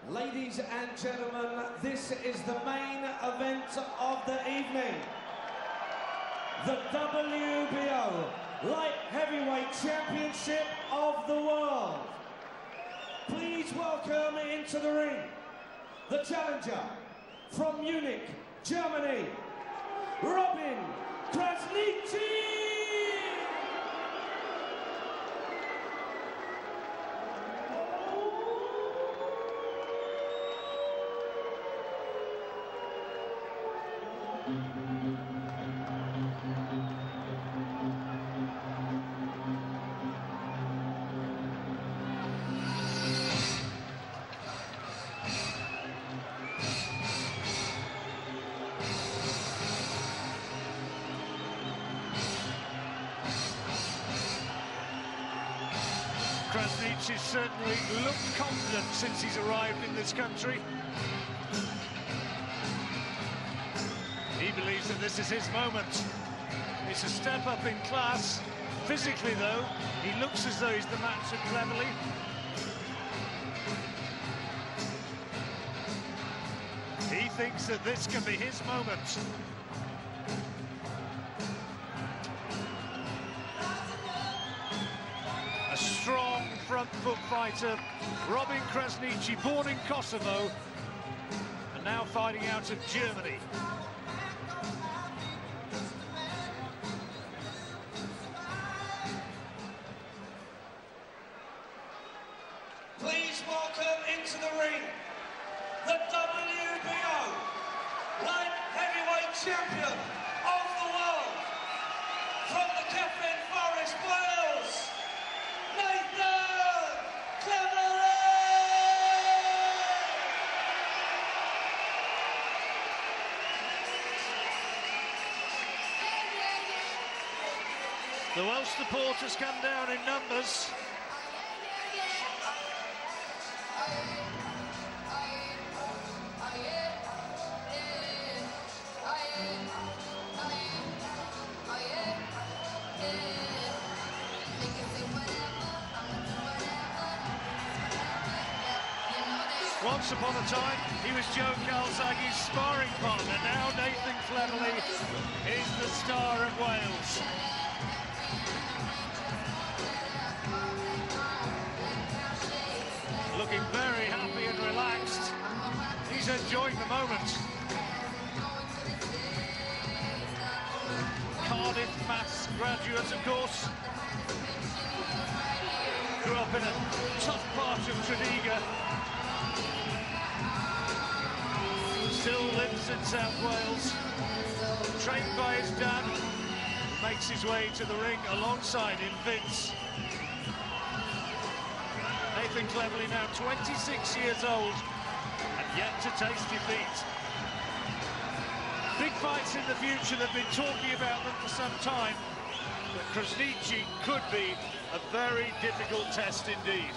Ladies and gentlemen, this is the main event of the evening. The WBO Light Heavyweight Championship of the World. Please welcome into the ring the challenger from Munich, Germany, Robin Krasniqi. Krasniqi certainly looked confident since he's arrived in this country. He believes that this is his moment. It's a step up in class. Physically, though, he looks as though he's the match of Cleverly. He thinks that this can be his moment. A strong front foot fighter, Robin Krasniqi, born in Kosovo, and now fighting out of Germany. Please welcome into the ring the WBO Light Heavyweight Champion of the world from the Kefin Forest, Wales, Nathan Cleverly! The Welsh supporters come down in numbers. Once upon a time, he was Joe Calzaghe's sparring partner. Now Nathan Cleverly is the star of Wales. Looking very happy and relaxed. He's enjoying the moment. Cardiff maths graduate, of course. Grew up in a tough part of Krasniqi. Still lives in South Wales. Trained by his dad. Makes his way to the ring alongside him, Vince. Nathan Cleverly, now 26 years old, and yet to taste defeat. Big fights in the future. They've been talking about them for some time, but Krasniqi could be a very difficult test indeed.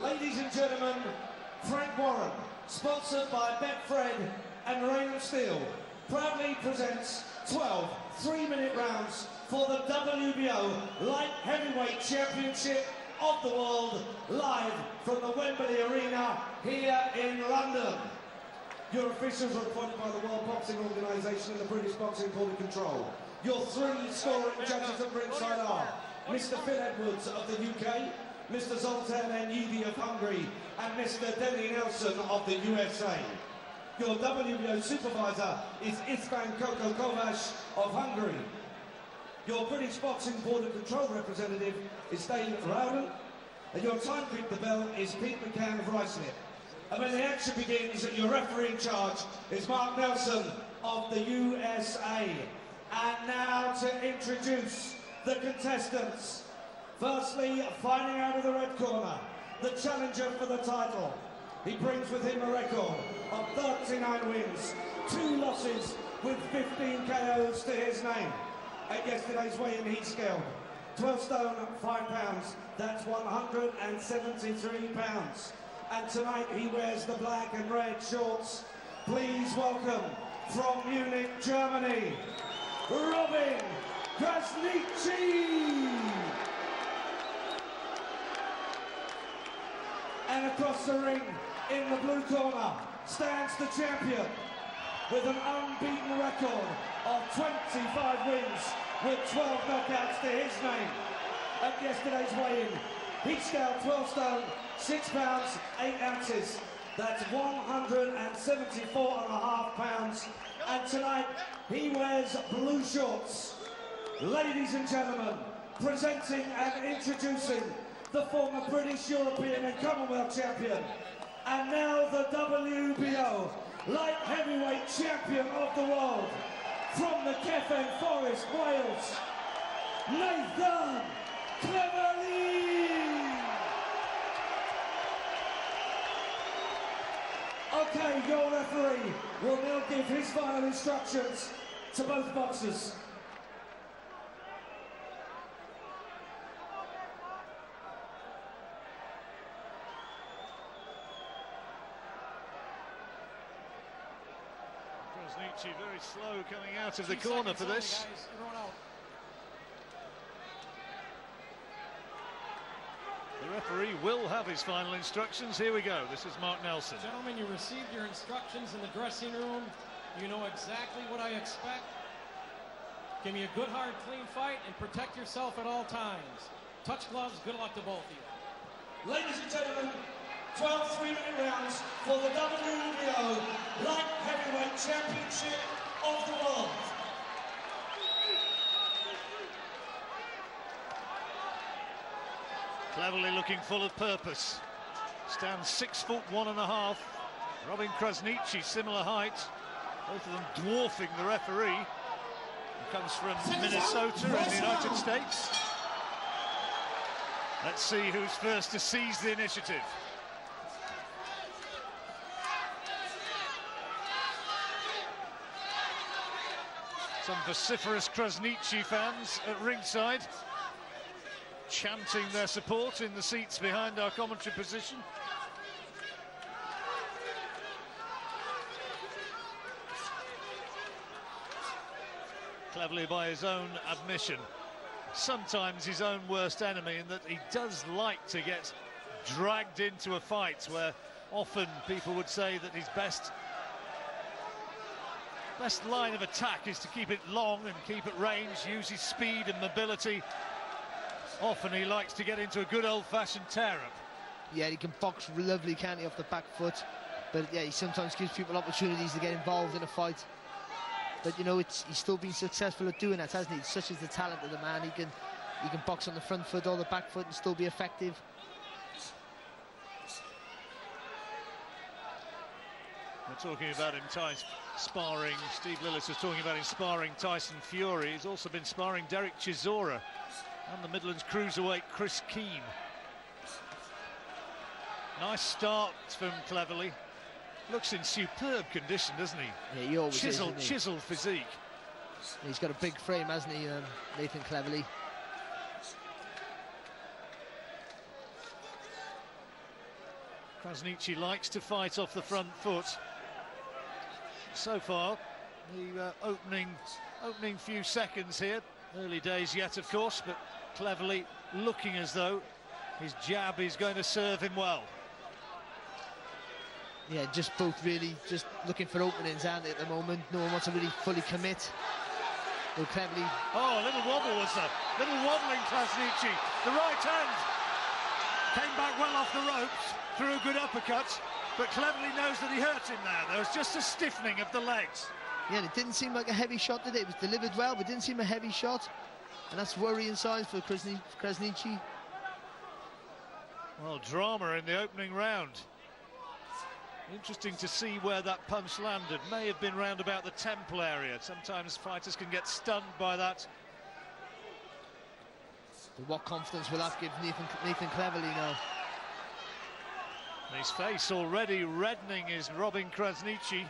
Ladies and gentlemen, Frank Warren, sponsored by Betfred and Raymond Steele, proudly presents 12 3-minute rounds for the WBO Light Heavyweight Championship of the World, live from the Wembley Arena here in London. Your officials are appointed by the World Boxing Organisation and the British Boxing Board of Control. Your three scoring judges at ringside are Mr. Phil Edwards of the UK, Mr. Zoltan Enyidi of Hungary, and Mr. Denny Nelson of the USA. Your WBO supervisor is István Koko Kovács of Hungary. Your British Boxing Board of Control representative is Dave Rowden, and your timekeeper bell is Pete McCann of Ruislip. And when the action begins, your referee in charge is Mark Nelson of the USA. And now to introduce the contestants. Firstly, fighting out of the red corner, the challenger for the title. He brings with him a record of 39 wins, 2 losses with 15 KOs to his name. At yesterday's weigh-in, he scaled 12 stone, 5 pounds. That's 173 pounds. and tonight he wears the black and red shorts. Please welcome, from Munich, Germany, Robin Krasniqi! And across the ring, in the blue corner, stands the champion with an unbeaten record of 25 wins with 12 knockouts to his name. At yesterday's weigh-in, he scaled 12 stone, 6 pounds, 8 ounces. That's 174.5 pounds. And tonight, he wears blue shorts. Ladies and gentlemen, presenting and introducing the former British, European and Commonwealth champion, and now the WBO light heavyweight champion of the world, from the Cefn Forest, Wales, Nathan Cleverly! Okay, your referee will now give his final instructions to both boxers. Krasniqi very slow coming out of the corner for this. The referee will have his final instructions. Here we go. This is Mark Nelson. Gentlemen, you received your instructions in the dressing room. You know exactly what I expect. Give me a good, hard, clean fight and protect yourself at all times. Touch gloves. Good luck to both of you. Ladies and gentlemen, 12 3-minute rounds for the WBO Light Heavyweight Championship of the world. Cleverly looking full of purpose. Stands 6'1½". Robin Krasniqi, similar height. Both of them dwarfing the referee. He comes from Minnesota in the United States. Let's see who's first to seize the initiative. Some vociferous Krasniqi fans at ringside, chanting their support in the seats behind our commentary position. Cleverly, by his own admission, sometimes his own worst enemy, in that he does like to get dragged into a fight where often people would say that his best line of attack is to keep it long and keep at range, use his speed and mobility. Often he likes to get into a good old-fashioned tear-up. Yeah, he can box lovely, can't he, off the back foot. But yeah, he sometimes gives people opportunities to get involved in a fight. But you know, he's still been successful at doing that, hasn't he? Such is the talent of the man. He can box on the front foot or the back foot and still be effective. We're talking about him sparring. Steve Lillis was talking about him sparring Tyson Fury. He's also been sparring Derek Chisora and the Midlands cruiserweight Chris Keane. Nice start from Cleverly. Looks in superb condition, doesn't he? Yeah, he always is, isn't he? Chiseled physique. He's got a big frame, hasn't he, Nathan Cleverly? Krasniqi likes to fight off the front foot. So far, the opening few seconds here, early days yet, of course, but Cleverly looking as though his jab is going to serve him well. Yeah, just both really just looking for openings, aren't they, at the moment? No one wants to really fully commit. Well, Cleverly... Oh, a little wobble was there. Little wobbling Krasniqi. The right hand came back well off the ropes, threw a good uppercut, but Cleverly knows that he hurt him there. There was just a stiffening of the legs. Yeah, it didn't seem like a heavy shot, did it? It was delivered well, but didn't seem a heavy shot. And that's worrying signs for Krasniqi. Well, drama in the opening round. Interesting to see where that punch landed. May have been round about the temple area. Sometimes fighters can get stunned by that. But what confidence will that give Nathan Cleverly now? His face already reddening is Robin Krasniqi.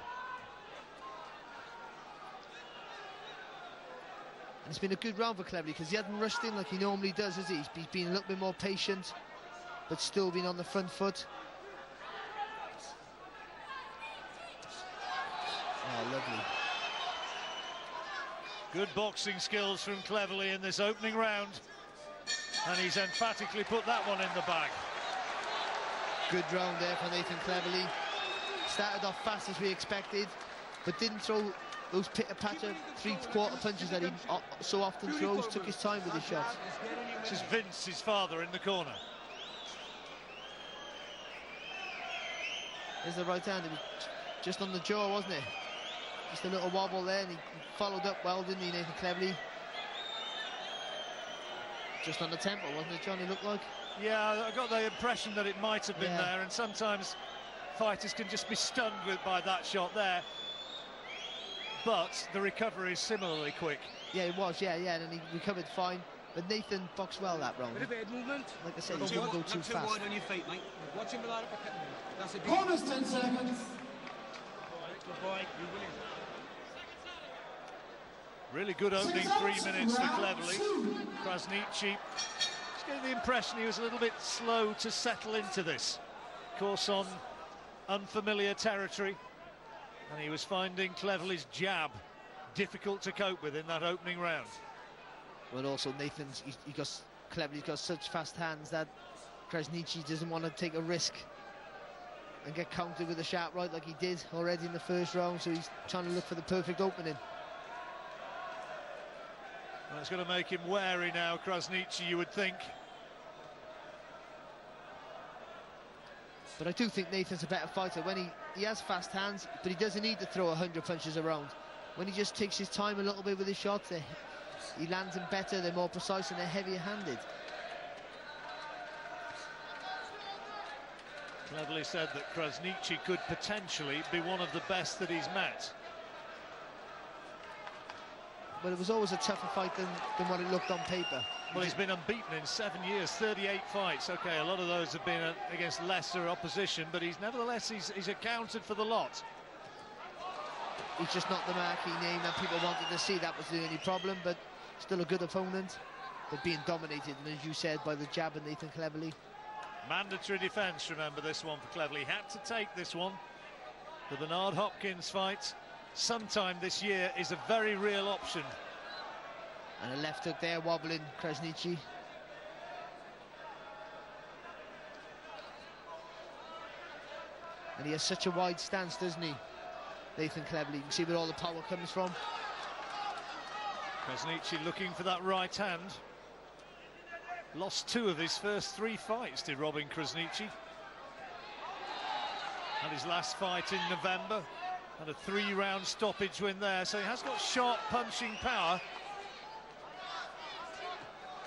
And it's been a good round for Cleverly because he hasn't rushed in like he normally does, has he? He's been a little bit more patient, but still been on the front foot. Good boxing skills from Cleverly in this opening round. And he's emphatically put that one in the bag. Good round there for Nathan Cleverly. Started off fast as we expected, but didn't throw those pitter-patter three-quarter punches that he so often throws. Took his time with his shots. This is Vince, his father, in the corner. There's the right hand. It was just on the jaw, wasn't it? Just a little wobble there, and he followed up well, didn't he, Nathan Cleverly? Just on the temple, wasn't it, John? It looked like. Yeah, I got the impression that it might have been there, and sometimes fighters can just be stunned by that shot there. But the recovery is similarly quick. Yeah, it was, yeah, and he recovered fine. But Nathan boxed well that round. With a bit of movement. Like I said, he didn't go too fast. Not too wide on your feet, mate. Watch him without uppercut. That's a big... Corners, 10 seconds. Good boy. You win. Really good opening 3 minutes for Cleverly. Krasniqi, just getting the impression he was a little bit slow to settle into this. Of course, on unfamiliar territory, and he was finding Cleverly's jab difficult to cope with in that opening round. Well, also Cleverly's got such fast hands that Krasniqi doesn't want to take a risk and get countered with a sharp right like he did already in the first round, so he's trying to look for the perfect opening. Well, it's going to make him wary now, Krasniqi, you would think. But I do think Nathan's a better fighter when he has fast hands, but he doesn't need to throw 100 punches around. When he just takes his time a little bit with his shots, he lands them better, they're more precise, and they're heavier handed. Cleverly said that Krasniqi could potentially be one of the best that he's met. Well, it was always a tougher fight than what it looked on paper. Well, he's been unbeaten in 7 years, 38 fights. Okay, a lot of those have been against lesser opposition, but nevertheless he's accounted for the lot. He's just not the marquee name that people wanted to see. That was the only problem, but still a good opponent. But being dominated, and as you said, by the jab of Nathan Cleverly. Mandatory defence, remember this one for Cleverly. Had to take this one. The Bernard Hopkins fight sometime this year is a very real option. And a left hook there, wobbling Krasniqi. And he has such a wide stance, doesn't he, Nathan Cleverly? You can see where all the power comes from. Krasniqi looking for that right hand. Lost 2 of his first 3 fights, did Robin Krasniqi. And his last fight in November. And a 3-round stoppage win there, so he has got sharp punching power.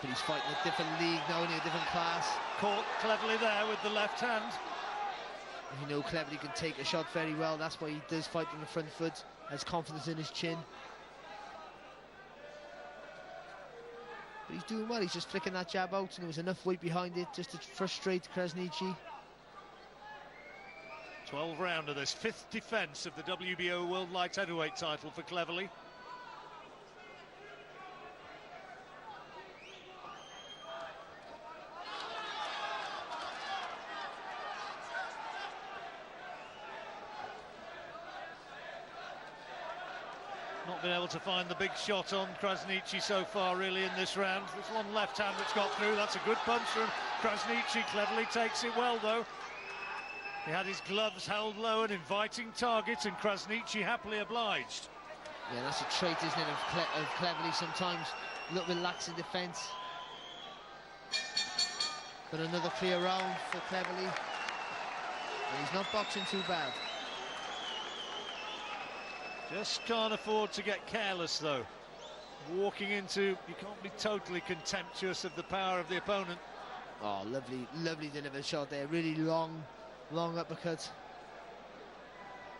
But he's fighting a different league now, in a different class. Caught Cleverly there with the left hand. And you know Cleverly can take a shot very well, that's why he does fight on the front foot, has confidence in his chin. But he's doing well, he's just flicking that jab out, and there was enough weight behind it just to frustrate Krasniqi. 12th round of this, 5th defence of the WBO World Light Heavyweight title for Cleverly. Not been able to find the big shot on Krasniqi so far, really, in this round. There's one left hand that's got through. That's a good punch from Krasniqi. Cleverly takes it well, though. He had his gloves held low and inviting targets, and Krasniqi happily obliged. Yeah, that's a trait, isn't it, of Cleverly sometimes. A little bit lax in defence. But another clear round for Cleverly. And he's not boxing too bad. Just can't afford to get careless, though. Walking into, you can't be totally contemptuous of the power of the opponent. Oh, lovely delivered shot there. Really long uppercut.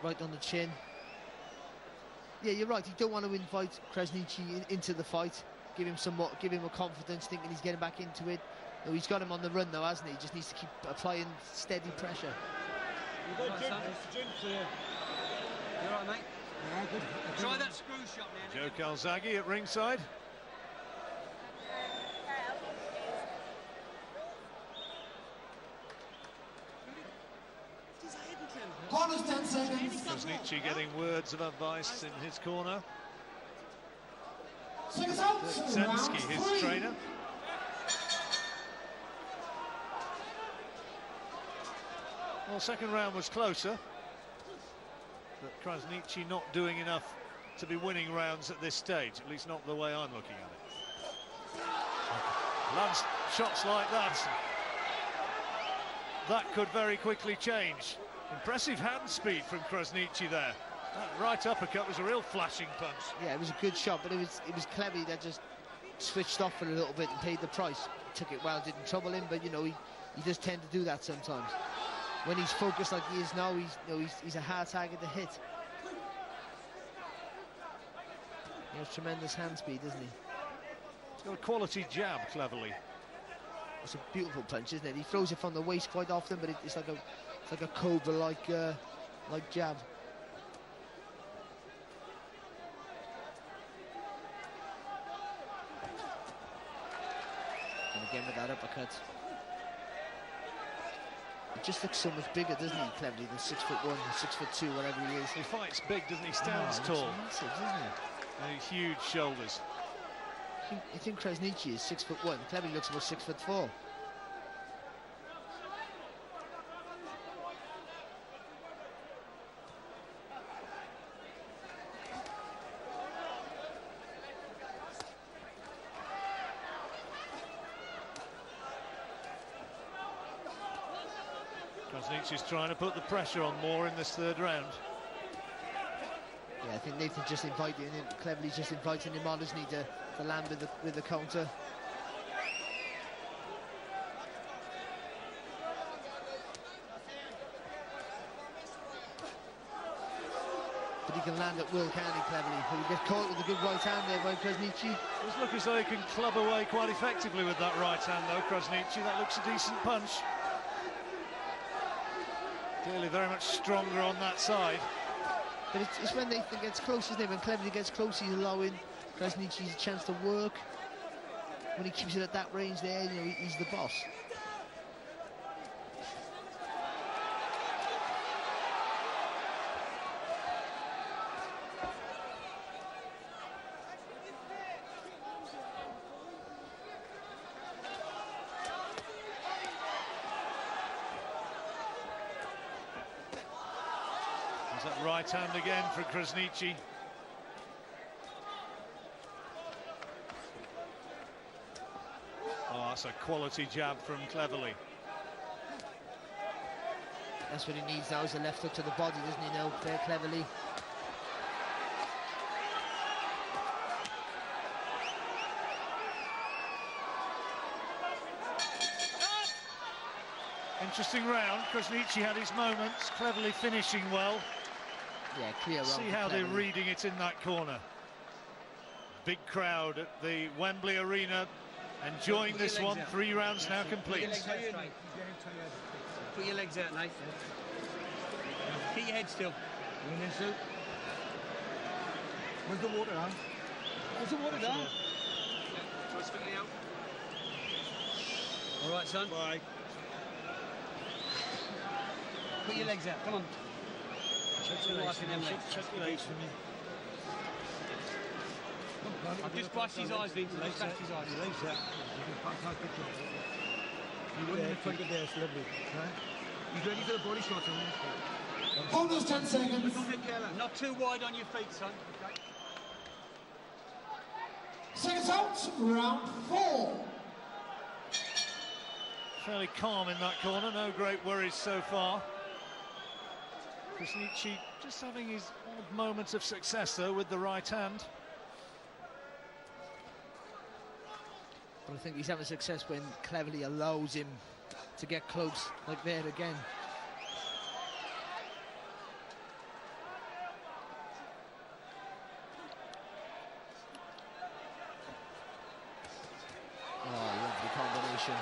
Right on the chin. Yeah, you're right. You don't want to invite Krasniqi into the fight. Give him a confidence, thinking he's getting back into it. No, he's got him on the run, though, hasn't he? He just needs to keep applying steady pressure. You're right, mate. Yeah, good. Try that screw shot now. Joe Calzaghe at ringside. Corners, 10 seconds. Krasniqi getting words of advice in his corner. Krasniqi, his trainer. Well, second round was closer, but Krasniqi not doing enough to be winning rounds at this stage, at least not the way I'm looking at it. Lands shots like that. That could very quickly change. Impressive hand speed from Krasniqi there. That right uppercut was a real flashing punch. Yeah, it was a good shot, but it was clever that just switched off for a little bit and paid the price. Took it well, didn't trouble him, but you know he does tend to do that sometimes. When he's focused like he is now, he's a hard target to hit. He has tremendous hand speed, doesn't he? He's got a quality jab, cleverly. It's a beautiful punch, isn't it? He throws it from the waist quite often, but it's like a cobra-like jab. And again with that uppercut. He just looks so much bigger, doesn't he, cleverly, than 6'1", 6'2", whatever he is. He fights big, doesn't he? Stands tall. Massive, doesn't he? And huge shoulders. I think Krasniqi is 6'1". Cleverly looks about 6'4". Krasniqi's trying to put the pressure on more in this third round. Yeah, I think Nathan just inviting him, cleverly just inviting him on, doesn't he, to land with the counter. But he can land at will, can he, cleverly? But he gets caught with a good right hand there by Krasniqi. It looks as though he can club away quite effectively with that right hand, though, Krasniqi. That looks a decent punch. Clearly very much stronger on that side. But it's when Nathan gets close, isn't it? When cleverly gets close, he's allowing Krasniqi a chance to work. When he keeps it at that range there, you know, he's the boss. That right hand again for Krasniqi. Oh, that's a quality jab from Cleverly. That's what he needs now, is a left hook to the body, doesn't he, now, there, Cleverly. Interesting round. Krasniqi had his moments, Cleverly finishing well. Yeah, clear round. See how they're reading it in that corner. Big crowd at the Wembley Arena, enjoying this one. 3 rounds now complete. Put your legs out, Nathan. Keep your head still. Where's the water, huh? Where's the water down? Try to figure it out. All right, son. Bye. Put your legs out, come on. Check your legs. Check your legs for me. I've just brushed his eyes, Vincent. Just brushed his eyes. Your legs out. You wouldn't have taken there, it's lovely. He's ready for the body shot, son. Hold those 10 seconds. Not too wide on your feet, son. Okay. Seconds out, round 4. Fairly calm in that corner, no great worries so far. Krasniqi just having his odd moments of success, though, with the right hand. But I think he's having success when Cleverly allows him to get close, like there again. Oh, lovely combination.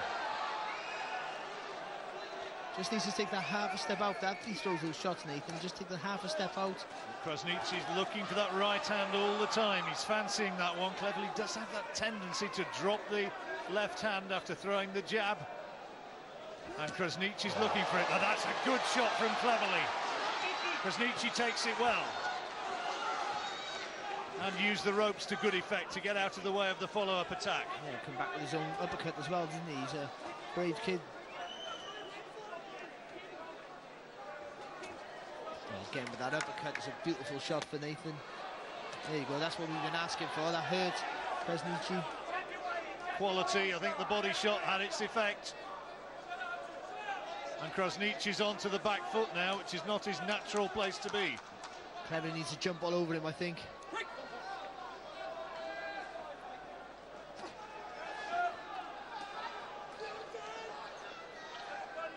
Just needs to take that half a step out. After he throws those shots, Nathan, just take the half a step out. Krasniqi's looking for that right hand all the time. He's fancying that one. Cleverly does have that tendency to drop the left hand after throwing the jab. And Krasniqi's looking for it. Now that's a good shot from Cleverly. Krasniqi takes it well. and use the ropes to good effect to get out of the way of the follow-up attack. Yeah, come back with his own uppercut as well, didn't he? He's a brave kid. Oh, again with that uppercut, it's a beautiful shot for Nathan. There you go, that's what we've been asking for. That hurt Krasniqi. Quality, I think the body shot had its effect. And Krasniqi's onto the back foot now, which is not his natural place to be. Cleverly needs to jump all over him, I think.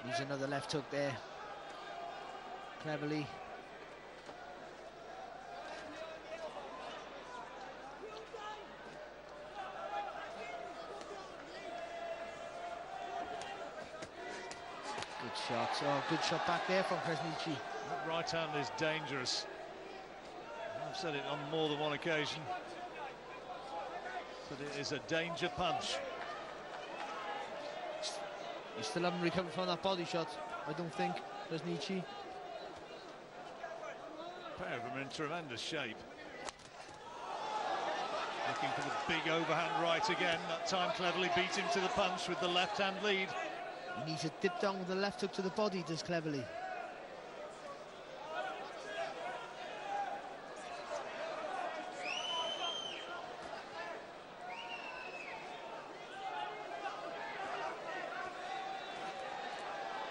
Needs another left hook there. Cleverly. Good shot. Oh, good shot back there from Krasniqi. That right hand is dangerous. I've said it on more than one occasion, but it is a danger punch. You still haven't recovered from that body shot, I don't think, Krasniqi. Pair of them are in tremendous shape. Looking for the big overhand right again. That time Cleverly beat him to the punch with the left hand lead. He needs to dip down with the left hook to the body, does Cleverly.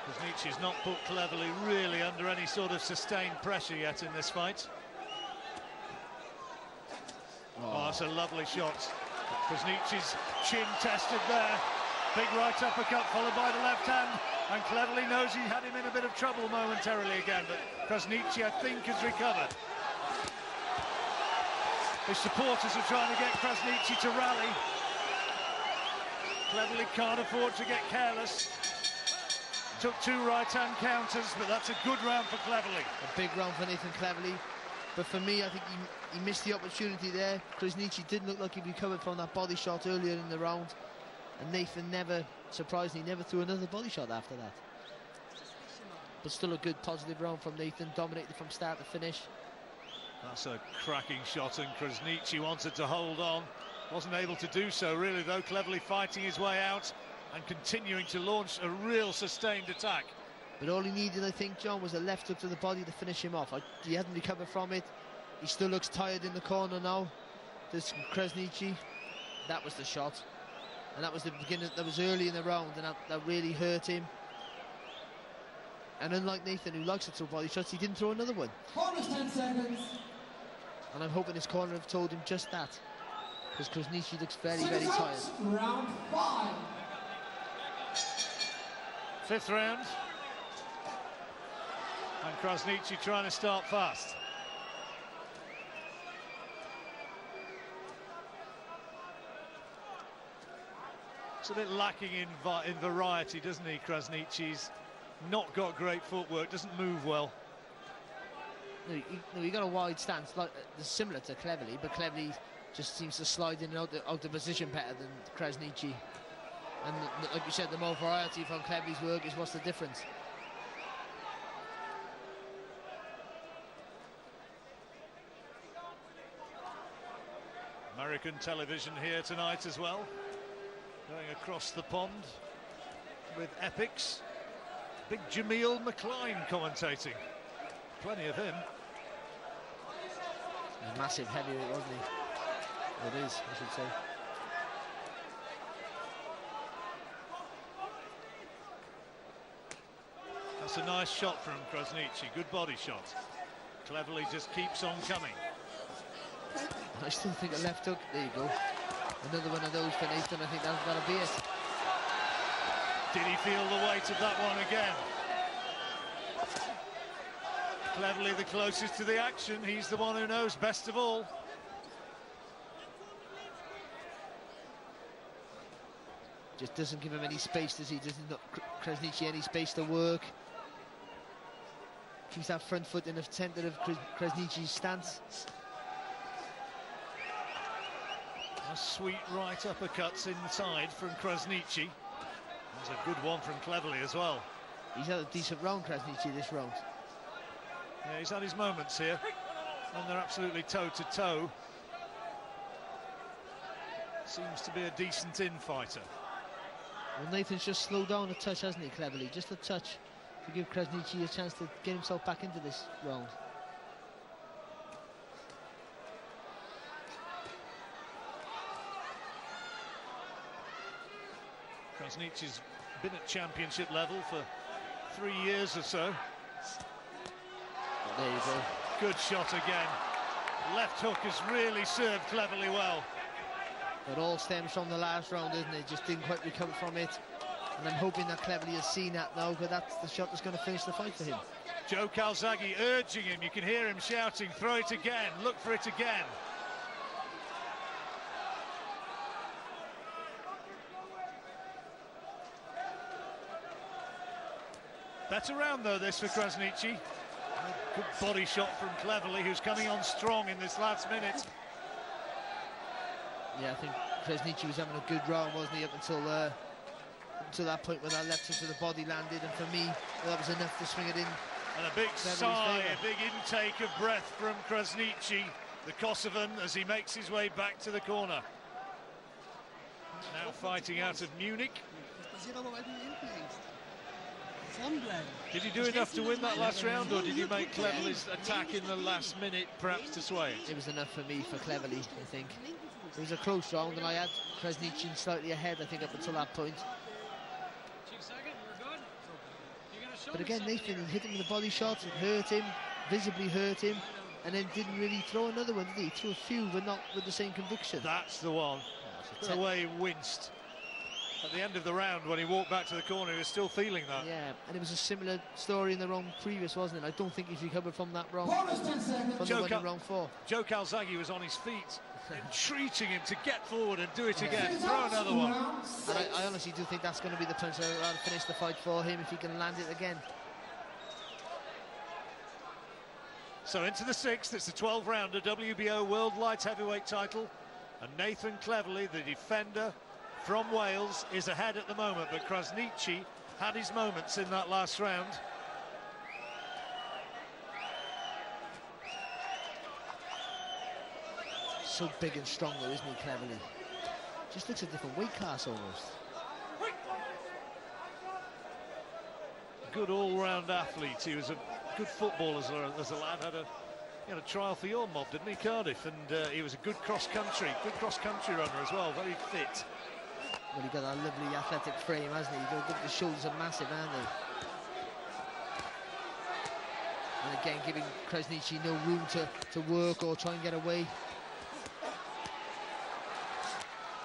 Krasniqi's not put Cleverly really under any sort of sustained pressure yet in this fight. Oh, that's a lovely shot. Krasniqi's chin tested there. Big right uppercut followed by the left hand, and Cleverly knows he had him in a bit of trouble momentarily again, but Krasniqi, I think, has recovered. His supporters are trying to get Krasniqi to rally. Cleverly can't afford to get careless. Took 2 right-hand counters, but that's a good round for Cleverly. A big round for Nathan Cleverly. But for me, I think he missed the opportunity there. Krasniqi didn't look like he recovered from that body shot earlier in the round. And Nathan never, surprisingly, never threw another body shot after that. But still a good positive round from Nathan, dominated from start to finish. That's a cracking shot, and Krasniqi wanted to hold on. Wasn't able to do so, really, though. Cleverly fighting his way out and continuing to launch a real sustained attack. But all he needed, I think, John, was a left hook to the body to finish him off. He hadn't recovered from it. He still looks tired in the corner now. This Krasniqi, that was the shot. And that was the beginning, that was early in the round, and that really hurt him. And unlike Nathan, who likes to throw body shots, he didn't throw another one. Bonus 10 seconds. And I'm hoping his corner have told him just that. Because Krasniqi looks very, very tired. Round 5. 5th round. And Krasniqi trying to start fast. It's a bit lacking in variety, doesn't he, Krasniqi's not got great footwork, doesn't move well. No, he got a wide stance, like similar to Cleverly, but Cleverly just seems to slide in and out of position better than Krasniqi. And like you said, the more variety from Cleverly's work is what's the difference. American television here tonight as well, going across the pond with epics. Big Jameel McCline commentating. Plenty of him. A massive heavyweight, wasn't he? It is, I should say. That's a nice shot from Krasniqi, good body shot. Cleverly just keeps on coming. I still think a left hook, there you go. Another one of those for Nathan, I think that'll be it. Did he feel the weight of that one again? Cleverly the closest to the action, he's the one who knows best of all. Just doesn't give him any space, does he? Doesn't Krasniqi any space to work. Keeps that front foot in the centre of Krasniqi's stance. A sweet right uppercuts inside from Krasniqi. There's a good one from Cleverly as well. He's had a decent round, Krasniqi, this round. Yeah, he's had his moments here, and they're absolutely toe-to-toe. seems to be a decent infighter. Well, Nathan's just slowed down a touch, hasn't he, cleverly? Just a touch to give Krasniqi a chance to get himself back into this round. Krasniqi's been at championship level for 3 years or so. There you go. Good shot again. Left hook has really served Cleverly well. It all stems from the last round, isn't it? Just didn't quite recover from it. And I'm hoping that Cleverly has seen that now, because that's the shot that's going to finish the fight for him. Joe Calzaghe urging him. You can hear him shouting, throw it again, look for it again. Better round, though, this for Krasniqi. Good body shot from Cleverly, who's coming on strong in this last minute. Yeah, I think Krasniqi was having a good round, wasn't he, up until that point when that left hook to the body landed, and for me, that was enough to swing it in. And a big sigh, a big intake of breath from Krasniqi, the Kosovan, as he makes his way back to the corner. Now fighting out of Munich. Did he do enough to win that last round, or did he make Cleverly's attack in the last minute perhaps to sway it? It was enough for me, for Cleverly, I think. It was a close round, and I had Krasniqi slightly ahead, I think, up until that point. But again, Nathan, he hit him with a body shot, it hurt him, visibly hurt him, and then didn't really throw another one, did he? He threw a few, but not with the same conviction. That's the one. The way he winced at the end of the round when he walked back to the corner, he was still feeling that. Yeah, and it was a similar story in the round previous, wasn't it? I don't think he's recovered from that round. From round 4. Joe Calzaghe was on his feet, entreating him to get forward and do it again, throw another one. And I honestly do think that's going to be the punch that'll finish the fight for him, if he can land it again. So into the 6th, it's a 12-rounder WBO World Light Heavyweight title, and Nathan Cleverly, the defender from Wales, is ahead at the moment, but Krasniqi had his moments in that last round. So big and strong though, isn't he, Cleverly? Just looks a different weight class almost. Good all-round athlete. He was a good footballer as a lad. He had a trial for your mob, didn't he, Cardiff? And he was a good cross-country runner as well, very fit. Well, he got that lovely athletic frame, hasn't he? The shoulders are massive, aren't they? And again, giving Krasniqi no room to work or try and get away.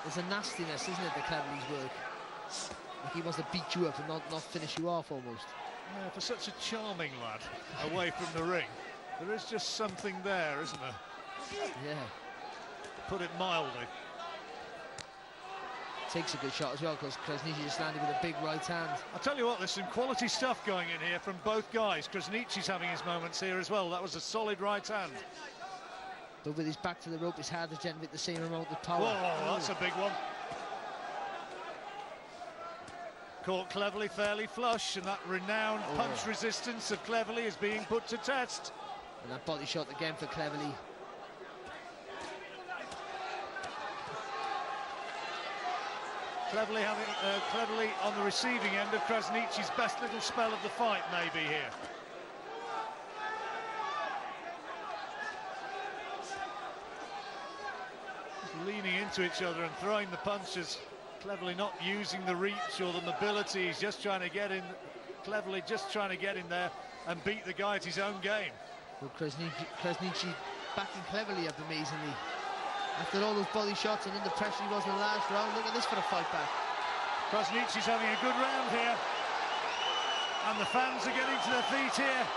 There's a nastiness, isn't it, the Cleverly's work? Like he wants to beat you up and not finish you off almost. Yeah, for such a charming lad away from the ring, there is just something there, isn't there? Yeah. Put it mildly. Takes a good shot as well, because Krasniqi just landed with a big right hand. I'll tell you what, there's some quality stuff going in here from both guys. Krasniqi's having his moments here as well. That was a solid right hand. But with his back to the rope, it's hard to generate the same amount of power. Whoa, that's a big one. Caught Cleverly fairly flush, and that renowned punch resistance of Cleverly is being put to test. And that body shot again for Cleverly. Cleverly on the receiving end of Krasniqi's best little spell of the fight, maybe here. Leaning into each other and throwing the punches. Cleverly not using the reach or the mobility. He's just trying to get in. Cleverly just trying to get in there and beat the guy at his own game. Well, Krasniqi backing Cleverly up amazingly. After all those body shots and under pressure he was in the last round, look at this for a fight back. Krasniqi's having a good round here. And the fans are getting to their feet here.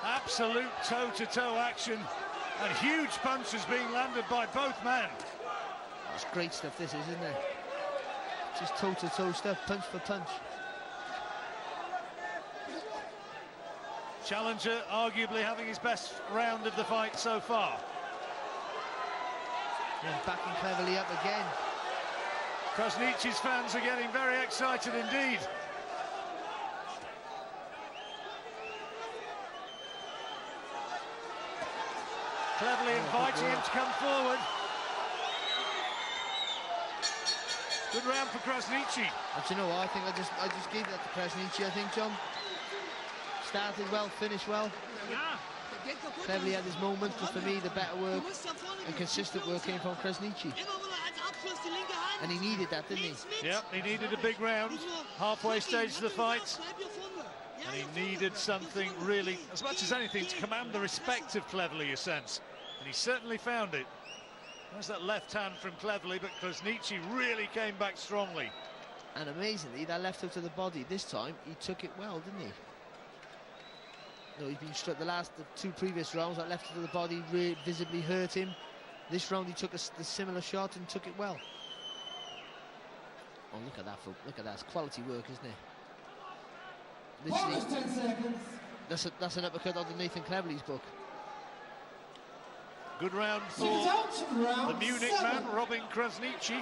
Absolute toe-to-toe action, and huge punches being landed by both men. It's great stuff, this is, isn't it? Just toe-to-toe stuff, punch for punch. Challenger arguably having his best round of the fight so far. And backing Cleverly up again. Krasniqi's fans are getting very excited indeed. Cleverly inviting him to come forward. Good round for Krasniqi. But you know what? I think I just gave that to Krasniqi. I think, John. Started well, finished well. Cleverly had his moments, but for me, the better work and consistent work came from Krasniqi. And he needed that, didn't he? Yep, he needed a big round, halfway stage of the fight. And he needed something really, as much as anything, to command the respect of Cleverly, you sense. And he certainly found it. There's that left hand from Cleverly, but Krasniqi really came back strongly. And amazingly, that left hook to the body, this time, he took it well, didn't he? No, he's been struck the two previous rounds, that left hook to the body really visibly hurt him. This round, he took the similar shot and took it well. Oh, look at that, look at that. It's quality work, isn't it? Bonus 10 seconds. That's an uppercut on Nathan Cleverly's book. Good round for the Munich man, Robin Krasniqi.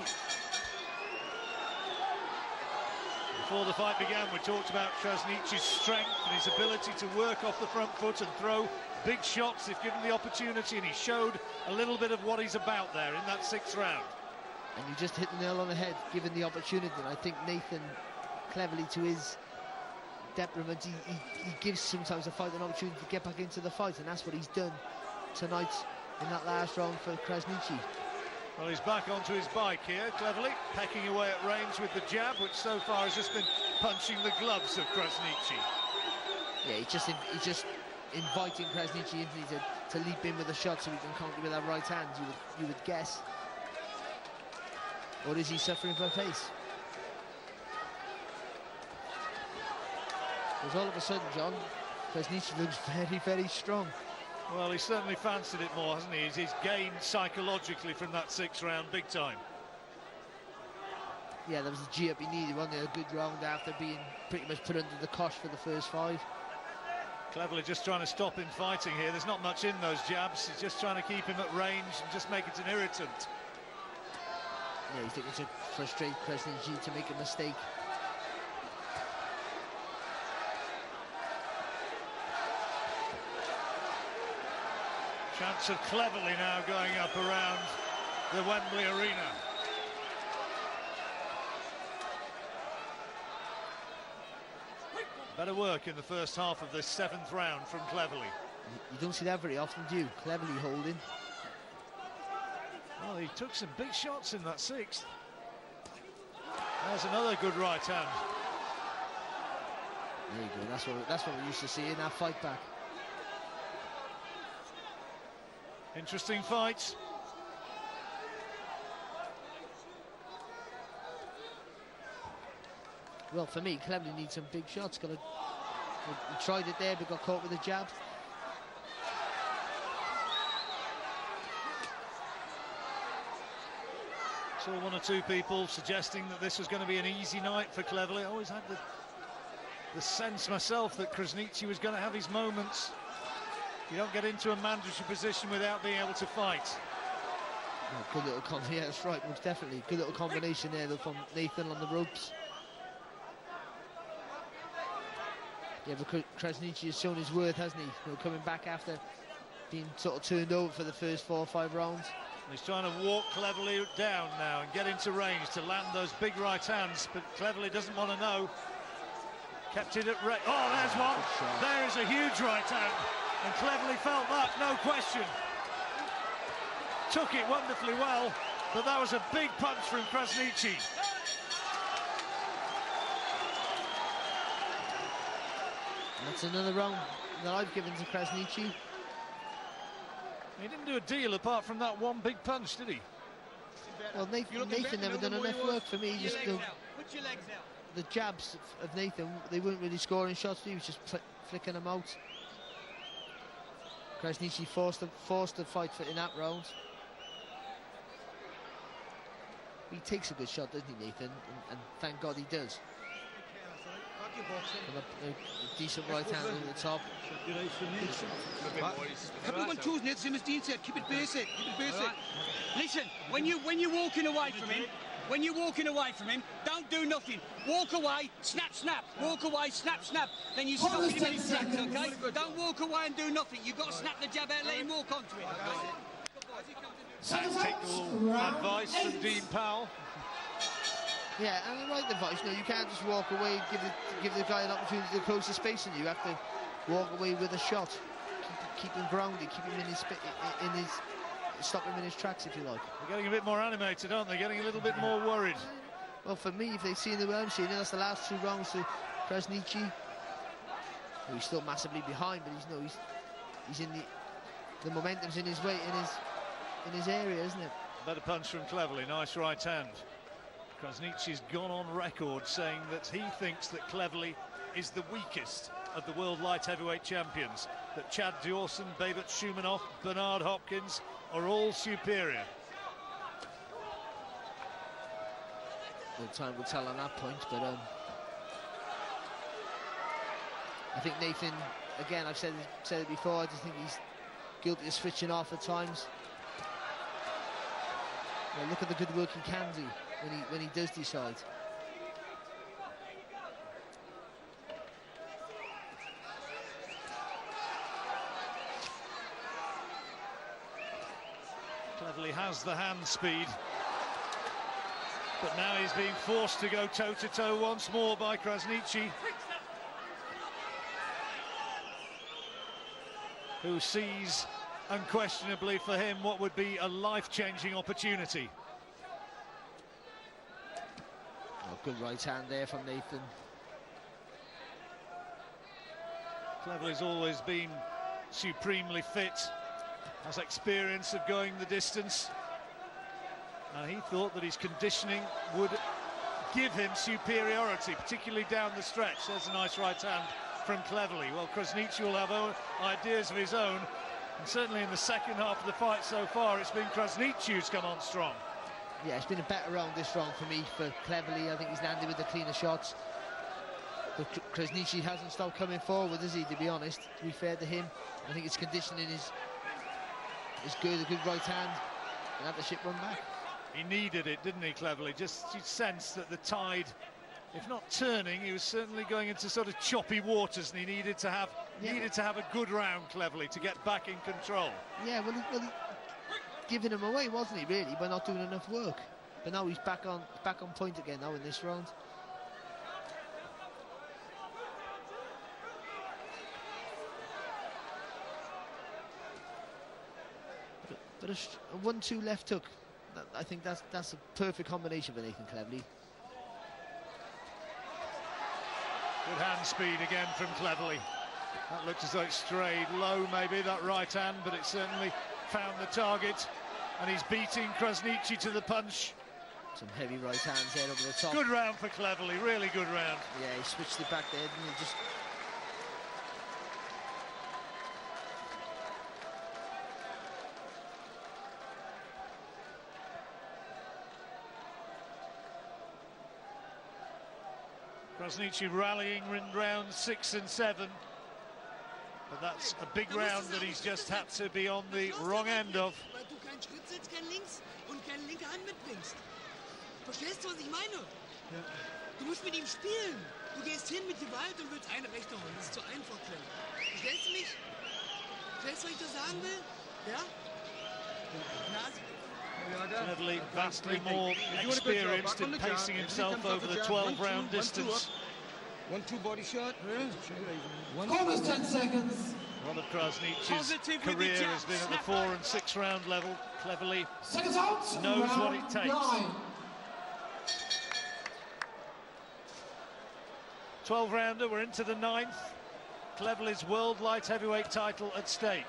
Before the fight began, we talked about Krasniqi's strength and his ability to work off the front foot and throw big shots if given the opportunity, and he showed a little bit of what he's about there in that 6th round. And you just hit the nail on the head, given the opportunity. And I think Nathan Cleverly, to his detriment, he gives sometimes a fight an opportunity to get back into the fight, and that's what he's done tonight in that last round for Krasniqi. Well, he's back onto his bike here, Cleverly, pecking away at range with the jab, which so far has just been punching the gloves of Krasniqi. Yeah, he's just inviting Krasniqi to leap in with a shot so he can counter with that right hand, you would guess. Or is he suffering from pace? Because all of a sudden, John, Krasniqi looks very, very strong. Well, he certainly fancied it more, hasn't he? He's gained psychologically from that 6th round, big time. Yeah, there was a G-up he needed, wasn't there? A good round after being pretty much put under the cosh for the first 5. Cleverly just trying to stop him fighting here. There's not much in those jabs. He's just trying to keep him at range and just make it an irritant. Yeah, he's thinking to frustrate Krasniqi to make a mistake. Chance of Cleverly now going up around the Wembley Arena. Better work in the first half of this 7th round from Cleverly. You don't see that very often, do you? Cleverly holding. Well, he took some big shots in that 6th. There's another good right hand. There you go. That's what we used to see in that fight back. Interesting fight. Well, for me, Cleverly needs some big shots. He tried it there, but got caught with a jab. Saw 1 or 2 people suggesting that this was going to be an easy night for Cleverly. I always had the sense myself that Krasniqi was going to have his moments. You don't get into a mandatory position without being able to fight. Oh, good little combination, yeah, that's right, most definitely. Good little combination there though, from Nathan on the ropes. Yeah, but Krasniqi has shown his worth, hasn't he? You know, coming back after being sort of turned over for the first 4 or 5 rounds. He's trying to walk Cleverly down now and get into range to land those big right hands, but Cleverly doesn't want to know. Kept it at range. Oh, there's one. There is a huge right hand. And Cleverly felt that, no question. Took it wonderfully well, but that was a big punch from Krasniqi. That's another round that I've given to Krasniqi. He didn't do a deal apart from that one big punch, did he? Well, Nathan never done enough work for me. Just the jabs of Nathan, they weren't really scoring shots. He was just flicking them out. Krasniqi forced the fight in that round. He takes a good shot, doesn't he, Nathan? And thank God he does. A decent right hand over the top. Everyone choosing it, same as Dean said, keep it basic, keep it basic. Listen, when you're walking away from him, when you're walking away from him, don't do nothing. Walk away, snap, snap. Walk away, snap, snap. Then you stop him in his tracks, okay? Don't walk away and do nothing. You've got to snap the jab out, let him walk onto it, okay? Tactical advice from Dean Powell. Yeah, and the right advice. You know, you can't just walk away and give the guy an opportunity to close the space on you. You have to walk away with a shot. Keep him grounded, keep him in his stop him in his tracks, if you like. They're getting a bit more animated, aren't they? Getting a little bit more worried. Well, for me, if they've seen the way I'm seeing it, that's the last 2 rounds to Krasniqi. Well, he's still massively behind, but he's in the momentum's in his way, in his area, isn't it? Better punch from Cleverly, nice right hand. Krasniqi's gone on record saying that he thinks that Cleverly is the weakest of the world light heavyweight champions, that Chad Dawson, Babet Shumanov, Bernard Hopkins are all superior. Well, time will tell on that point, but I think Nathan, again, I've said it before, I just think he's guilty of switching off at times. Well, look at the good work he can do when he does decide. Cleverly has the hand speed, but now he's being forced to go toe-to-toe once more by Krasniqi, who sees, unquestionably for him, what would be a life-changing opportunity. Oh, good right hand there from Nathan. Cleverly's always been supremely fit, has experience of going the distance, and he thought that his conditioning would give him superiority, particularly down the stretch. There's a nice right hand from Cleverly. Well, Krasniqi will have ideas of his own, and certainly in the second half of the fight so far, it's been Krasniqi who's come on strong. Yeah, it's been a better round, this round, for me, for Cleverly. I think he's landed with the cleaner shots. But Krasniqi hasn't stopped coming forward, has he, to be honest? To be fair to him, I think his conditioning is good, a good right hand, and have the ship run back. He needed it, didn't he, Cleverly? Just you sense that the tide, if not turning, he was certainly going into sort of choppy waters, and he needed to have a good round, Cleverly, to get back in control. Yeah, well, he giving him away, wasn't he, really, by not doing enough work? But now he's back on point again now in this round. But a 1-2 left hook, I think that's a perfect combination for Nathan Cleverly. Good hand speed again from Cleverly. That looks as though it strayed low, maybe, that right hand, but it certainly found the target, and he's beating Krasniqi to the punch. Some heavy right hands there over the top. Good round for Cleverly, really good round. Yeah, he switched it back there, didn't he? Just Krasniqi rallying in rounds 6 and 7. But that's a big round that he's just had to be on the wrong end of. Weil du keinen Schritt setzt, kein Links und keine linke Hand mitbringst. Verstehst du, was ich meine? Ja. Du musst mit ihm spielen. Du gehst hin mit Gewalt und willst eine rechte holen. Das ist zu einfach, Clem. Verstehst du mich? Verstehst du, was ich da sagen will? Ja? Cleverly vastly more experienced in pacing himself over the 12-round distance. 1-2 body shot. Almost 10 seconds. One of Krasniqi's career has been at the 4 and 6 round level. Cleverly Seconds out. knows what it takes. 12-rounder, we're into the 9th. Cleverly's world light heavyweight title at stake,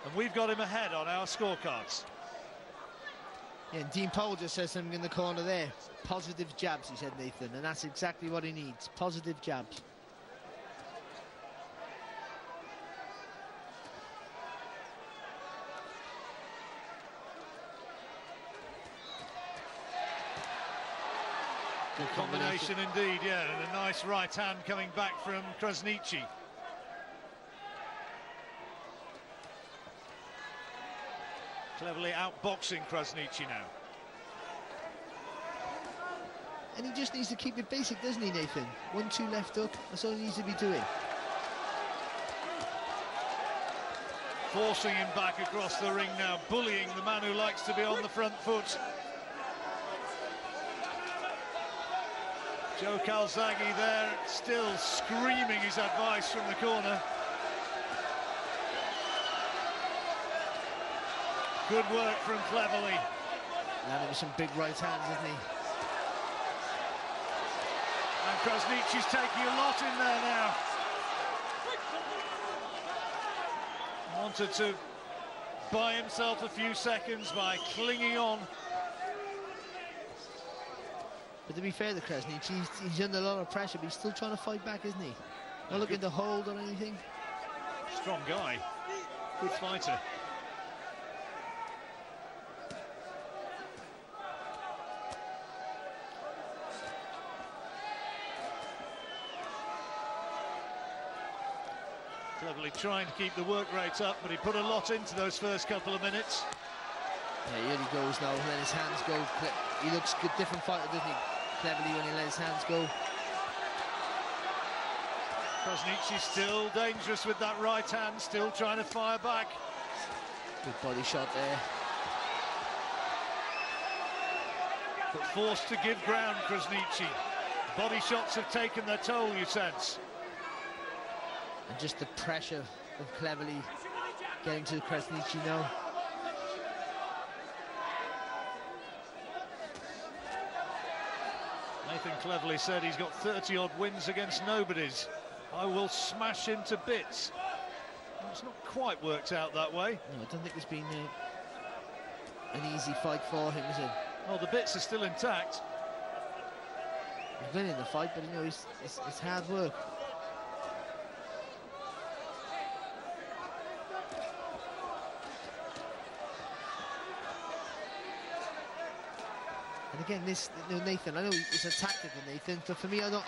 and we've got him ahead on our scorecards. Yeah, and Dean Powell just says something in the corner there. Positive jabs, he said, Nathan, and that's exactly what he needs. Positive jabs. Good combination indeed, yeah, and a nice right hand coming back from Krasniqi. Cleverly outboxing Krasniqi now. And he just needs to keep it basic, doesn't he, Nathan? 1-2 left hook, that's all he needs to be doing. Forcing him back across the ring now, bullying the man who likes to be on the front foot. Joe Calzaghe there, still screaming his advice from the corner. Good work from Cleverly. Landed with some big right hands, isn't he? And Krasniqi's taking a lot in there now. Wanted to buy himself a few seconds by clinging on. But to be fair to Krasniqi, he's under a lot of pressure, but he's still trying to fight back, isn't he? Not looking to hold or anything. Strong guy. Good fighter. Cleverly trying to keep the work rate up, but he put a lot into those first couple of minutes. Yeah, here he goes now, let his hands go. He looks a different fighter, doesn't he? Cleverly when he let his hands go. Krasniqi still dangerous with that right hand, still trying to fire back. Good body shot there. But forced to give ground, Krasniqi. Body shots have taken their toll, you sense. And just the pressure of Cleverly getting to Krasniqi now. Nathan Cleverly said he's got 30-odd wins against nobodies. I will smash him to bits. Well, it's not quite worked out that way. No, I don't think it's been an easy fight for him, is it? Oh, the bits are still intact. He's winning the fight, but you know, it's hard work. And again, this, you know, Nathan, I know it's a tactic of Nathan, but for me, I'm not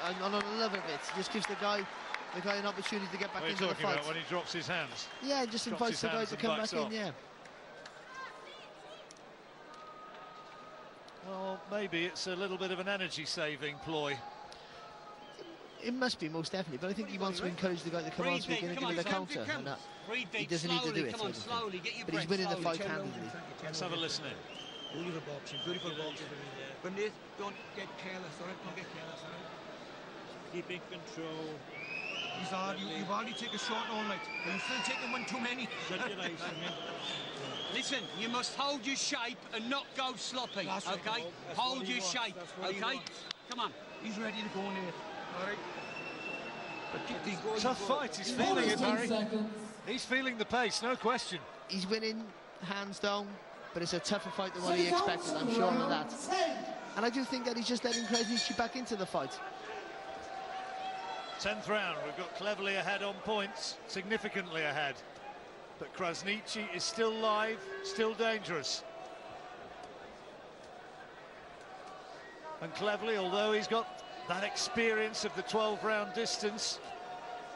loving it. It just gives the guy an opportunity to get back into the fight. What are you talking about when he drops his hands? Yeah, just invites the guy to come back in, yeah. Well, maybe it's a little bit of an energy-saving ploy. It must be, most definitely, but I think he wants to encourage the guy to come on so he can give it a counter, and that he doesn't need to do it. But he's winning the fight handily. Let's have a listen in. Beautiful boxing, beautiful boxing. But Nate, don't get careless, all right? Don't get careless, all right? Keep in control. He's hard. You've already taken a shot all night, but you're still taking one too many. Shut your eyes, Listen, you must hold your shape and not go sloppy, That's right. okay? Hold your shape, okay? Come on. He's ready to go, Nate. All right? But keep these Tough fight, he's feeling it, Barry. He's feeling the pace, no question. He's winning, hands down, but it's a tougher fight than what he expected, I'm sure of that. And I do think that he's just letting Krasniqi back into the fight. 10th round, we've got Cleverly ahead on points, significantly ahead. But Krasniqi is still live, still dangerous. And Cleverly, although he's got that experience of the 12-round distance,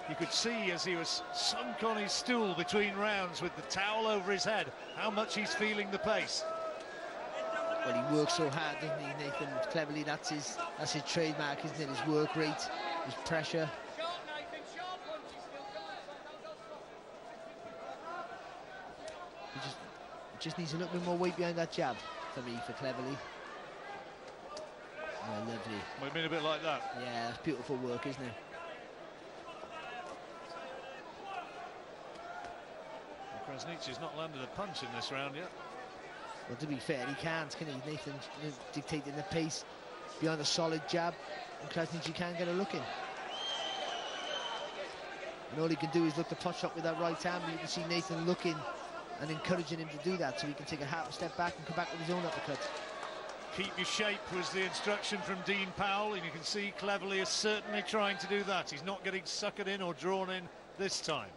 you could see as he was sunk on his stool between rounds with the towel over his head, how much he's feeling the pace. Well, he works so hard, doesn't he, Nathan? Cleverly, that's his trademark, isn't it? His work rate, his pressure. He just needs a little bit more weight behind that jab, for me, for Cleverly. Oh, lovely. Might mean a bit like that. Yeah, that's beautiful work, isn't it? Krasniqi's not landed a punch in this round yet. Well, to be fair, he can't, can he? Nathan dictating the pace behind a solid jab, and Krasniqi can't get a look in. And all he can do is look to pot shot with that right hand, but you can see Nathan looking and encouraging him to do that, so he can take a half step back and come back with his own uppercut. Keep your shape was the instruction from Dean Powell, and you can see Cleverly is certainly trying to do that. He's not getting suckered in or drawn in this time.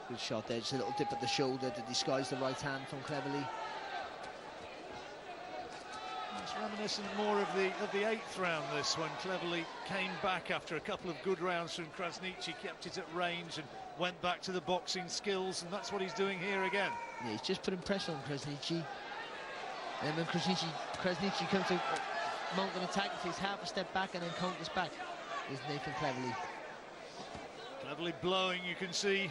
Good shot there, just a little dip at the shoulder to disguise the right hand from Cleverly. It's reminiscent more of the 8th round, this, when Cleverly came back after a couple of good rounds from Krasniqi, kept it at range and went back to the boxing skills, and that's what he's doing here again. Yeah, he's just putting pressure on Krasniqi. And when Krasniqi comes to mount an attack, he takes half a step back and then counters back. Is Nathan Cleverly. Cleverly blowing, you can see.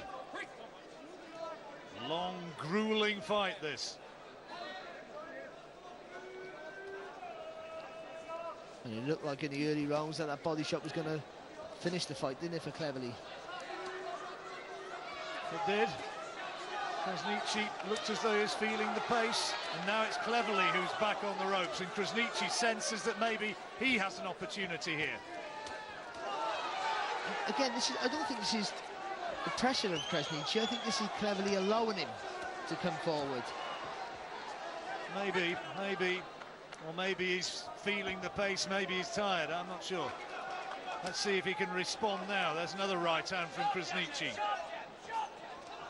Long, grueling fight, this. And it looked like in the early rounds that body shot was going to finish the fight, didn't it, for Cleverly? It did. Krasniqi looked as though he was feeling the pace, and now it's Cleverly who's back on the ropes, and Krasniqi senses that maybe he has an opportunity here. Again, I don't think this is the pressure of Krasniqi. I think this is Cleverly allowing him to come forward. Maybe. Or maybe he's feeling the pace, maybe he's tired, I'm not sure. Let's see if he can respond now. There's another right hand from Krasniqi.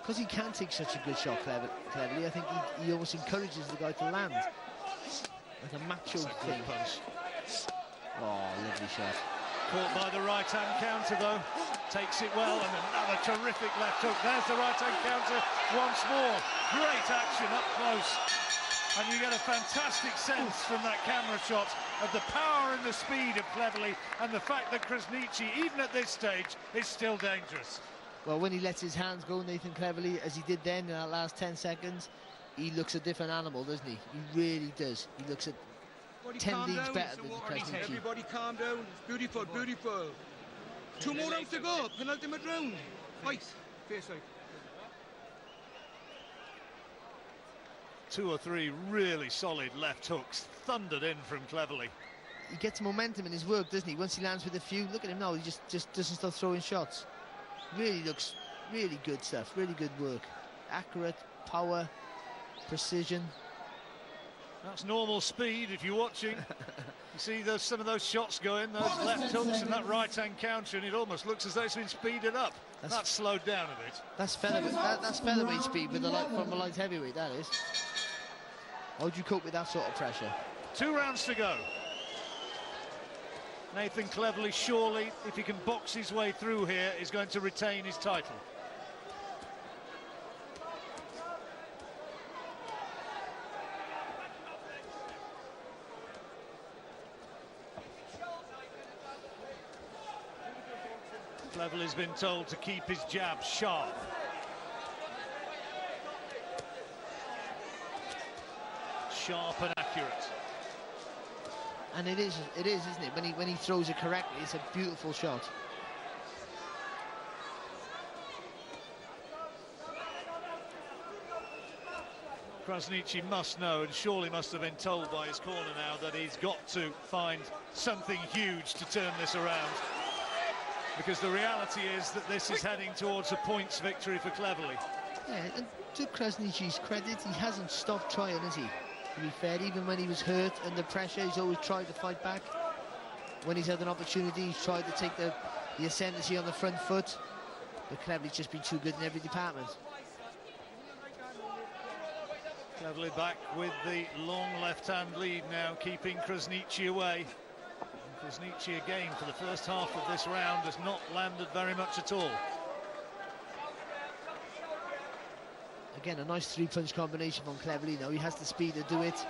Because he can take such a good shot, Cleverly, I think he almost encourages the guy to land. Like a macho thing. Punch. Oh, lovely shot. Caught by the right-hand counter, though. Takes it well, and another terrific left hook. There's the right-hand counter once more. Great action up close. And you get a fantastic sense from that camera shot of the power and the speed of Cleverly, and the fact that Krasniqi, even at this stage, is still dangerous. Well, when he lets his hands go, Nathan Cleverly, as he did then in that last 10 seconds, he looks a different animal, doesn't he? He really does. He looks at 10 leagues better than Krasniqi. Everybody calm down. It's beautiful, beautiful. 2 more rounds to go. Penultimate round. Fight. Face out. 2 or 3 really solid left hooks thundered in from Cleverly. He gets momentum in his work, doesn't he? Once he lands with a few, look at him now, he just doesn't stop throwing shots. Really looks really good stuff, really good work. Accurate, power, precision. That's normal speed if you're watching. You see some of those shots going, those left hooks and that right-hand counter, and it almost looks as though it's been speeded up. That's slowed down a bit. That's featherweight speed with from a light heavyweight, that is. How would you cope with that sort of pressure? 2 rounds to go. Nathan Cleverly, surely, if he can box his way through here, is going to retain his title. Cleverly's been told to keep his jab sharp. Sharp and accurate. And it is, isn't it? When he throws it correctly, it's a beautiful shot. Krasniqi must know, and surely must have been told by his corner now, that he's got to find something huge to turn this around. Because the reality is that this is heading towards a points victory for Cleverly. Yeah, and to Krasniqi's credit, he hasn't stopped trying, has he? To be fair, even when he was hurt under pressure, he's always tried to fight back. When he's had an opportunity, he's tried to take the ascendancy on the front foot. But Cleverly's just been too good in every department. Cleverly back with the long left-hand lead now, keeping Krasniqi away. And Krasniqi again, for the first half of this round, has not landed very much at all. Again, a nice 3-punch combination from Cleverly now. He has the speed to do it.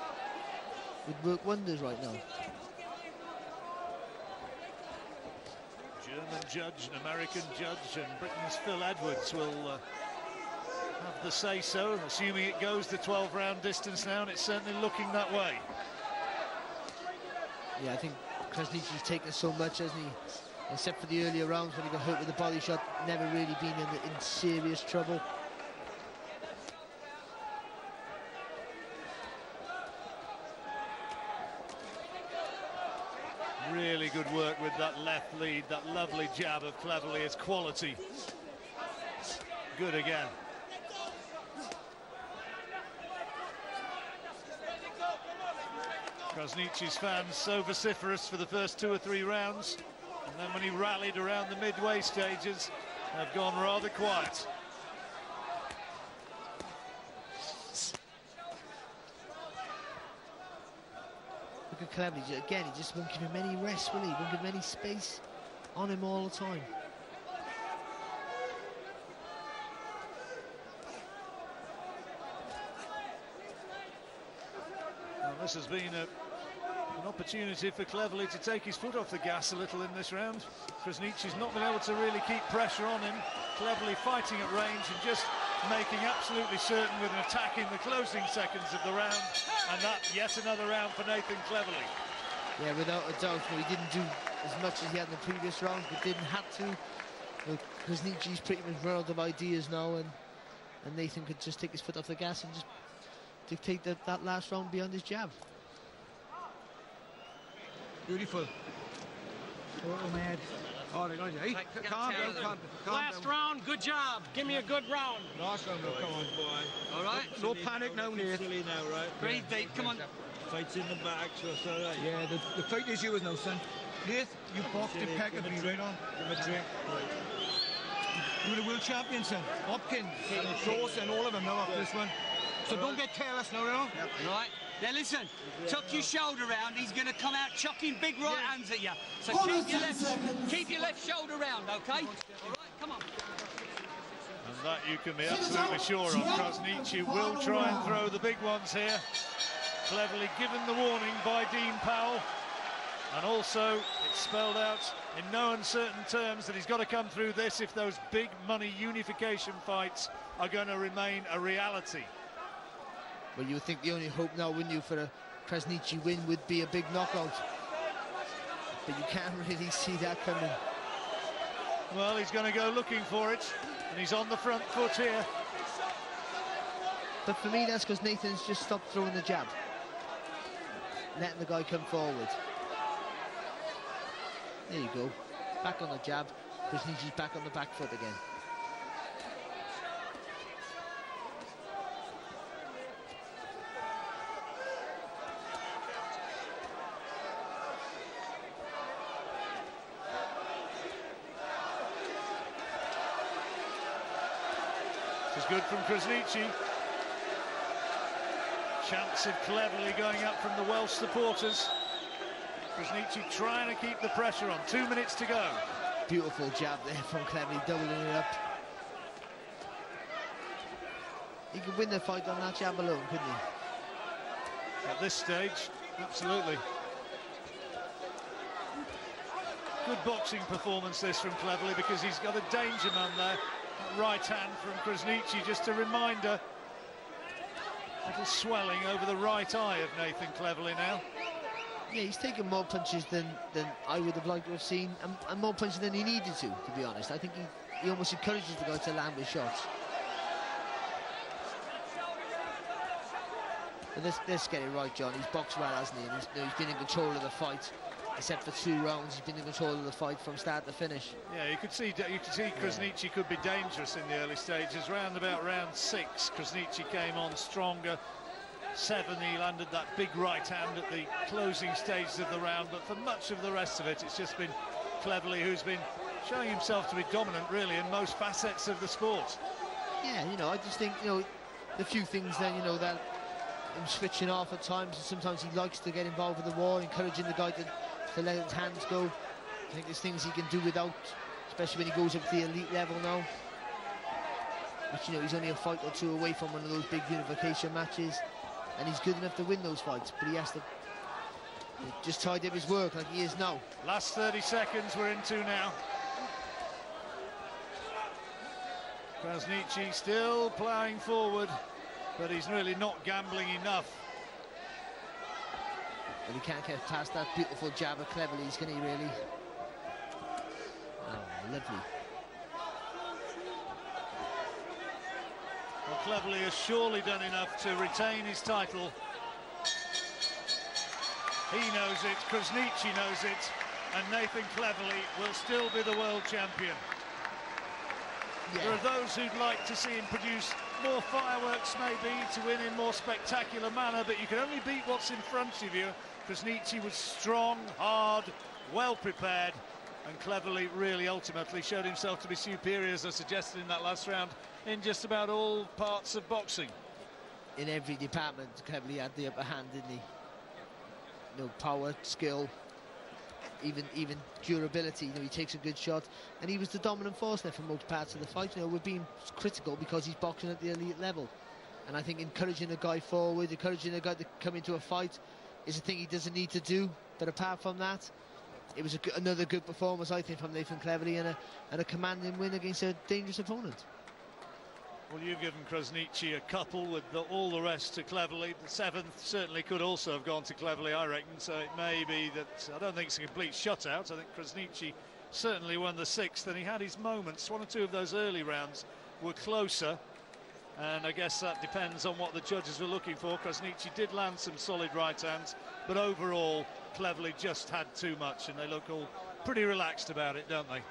Would work wonders right now. German judge, an American judge, and Britain's Phil Edwards will have the say-so, assuming it goes the 12-round distance now, and it's certainly looking that way. Yeah, I think Krasniqi's taken so much, hasn't he? Except for the earlier rounds when he got hurt with the body shot, never really been in serious trouble. Really good work with that left lead, that lovely jab of Cleverly is quality. Good again. Krasniqi's fans so vociferous for the first 2 or 3 rounds, and then when he rallied around the midway stages, have gone rather quiet. Look at Cleverly, again, he just won't give him any rest, will he? Won't give him any space on him all the time. Well, this has been an opportunity for Cleverly to take his foot off the gas a little in this round. Krasniqi's not been able to really keep pressure on him. Cleverly fighting at range and just making absolutely certain with an attack in the closing seconds of the round, and that yet another round for Nathan Cleverly. Yeah, without a doubt, he didn't do as much as he had in the previous rounds, but didn't have to. Krasniqi's pretty much run out of ideas now, and Nathan could just take his foot off the gas and just dictate that last round beyond his jab. Beautiful. Oh, man. Oh, they got you. Hey, calm down. Last round, good job. Give me a good round. Last round, come on. All right? No panic now, Nate. Silly now, right? Breathe deep, come on. Fight's in the back, so it's all right. Yeah, the fight is yours now, son. Nate, you boxed the peck of me right on. Give him a drink. You're the world champion, son. Hopkins, and Close, and all of them now after this one. So don't get careless now, you know? Yep. Right. Now listen, tuck your shoulder round. He's going to come out chucking big right hands at you. So keep your left shoulder round, okay? All right, come on. And that you can be absolutely sure of. Krasniqi will try and throw the big ones here. Cleverly given the warning by Dean Powell. And also, it's spelled out in no uncertain terms that he's got to come through this if those big money unification fights are going to remain a reality. Well, you would think the only hope now, wouldn't you, for a Krasniqi win would be a big knockout. But you can't really see that coming. Well, he's going to go looking for it, and he's on the front foot here. But for me, that's because Nathan's just stopped throwing the jab, letting the guy come forward. There you go. Back on the jab. Krasniqi's back on the back foot again. This is good from Krasniqi. Chance of Cleverly going up from the Welsh supporters. Krasniqi trying to keep the pressure on. 2 minutes to go. Beautiful jab there from Cleverly, doubling it up. He could win the fight on that jab alone, couldn't he? At this stage, absolutely. Good boxing performance this from Cleverly, because he's got a danger man there. That right hand from Krasniqi, just a reminder. Little swelling over the right eye of Nathan Cleverly now. Yeah, he's taken more punches than I would have liked to have seen, and more punches than he needed to be honest. I think he almost encourages the guy to land with shots. But let's get it right, John. He's boxed well, hasn't he? And he's been in control of the fight. Except for 2 rounds, he's been in control of the fight from start to finish. Yeah, you could see Krasniqi could be dangerous in the early stages. Round about round 6, Krasniqi came on stronger. 7, he landed that big right hand at the closing stages of the round. But for much of the rest of it, it's just been Cleverly who's been showing himself to be dominant, really, in most facets of the sport. Yeah, you know, I just think, you know, the few things then, you know, that him switching off at times, and sometimes he likes to get involved with the wall, encouraging the guy to let his hands go. I think there's things he can do without, especially when he goes up to the elite level now. Which, you know, he's only a fight or 2 away from one of those big unification matches, and he's good enough to win those fights, but he has to just tidy up his work like he is now. Last 30 seconds we're into now. Krasniqi still ploughing forward, but he's really not gambling enough. But he can't get past that beautiful jab of Cleverly's, can he really? Oh, lovely. Well, Cleverly has surely done enough to retain his title. He knows it, Krasniqi knows it, and Nathan Cleverly will still be the world champion. Yeah. There are those who'd like to see him produce more fireworks, maybe, to win in more spectacular manner, but you can only beat what's in front of you. Krasniqi was strong, hard, well prepared, and Cleverly really ultimately showed himself to be superior, as I suggested in that last round, in just about all parts of boxing. In every department, Cleverly had the upper hand, didn't he? you know, power, skill, even durability. You know, he takes a good shot, and he was the dominant force there for most parts of the fight. You know, we're being critical because he's boxing at the elite level, and I think encouraging a guy forward, encouraging a guy to come into a fight is a thing he doesn't need to do. But apart from that, it was another good performance, I think, from Nathan Cleverly, and a commanding win against a dangerous opponent. Well, you've given Krasniqi a couple with all the rest to Cleverly. The 7th certainly could also have gone to Cleverly, I reckon. So it may be that, I don't think it's a complete shutout. I think Krasniqi certainly won the 6th, and he had his moments. 1 or 2 of those early rounds were closer, and I guess that depends on what the judges were looking for. Krasniqi did land some solid right hands, but overall Cleverly just had too much, and they look all pretty relaxed about it, don't they?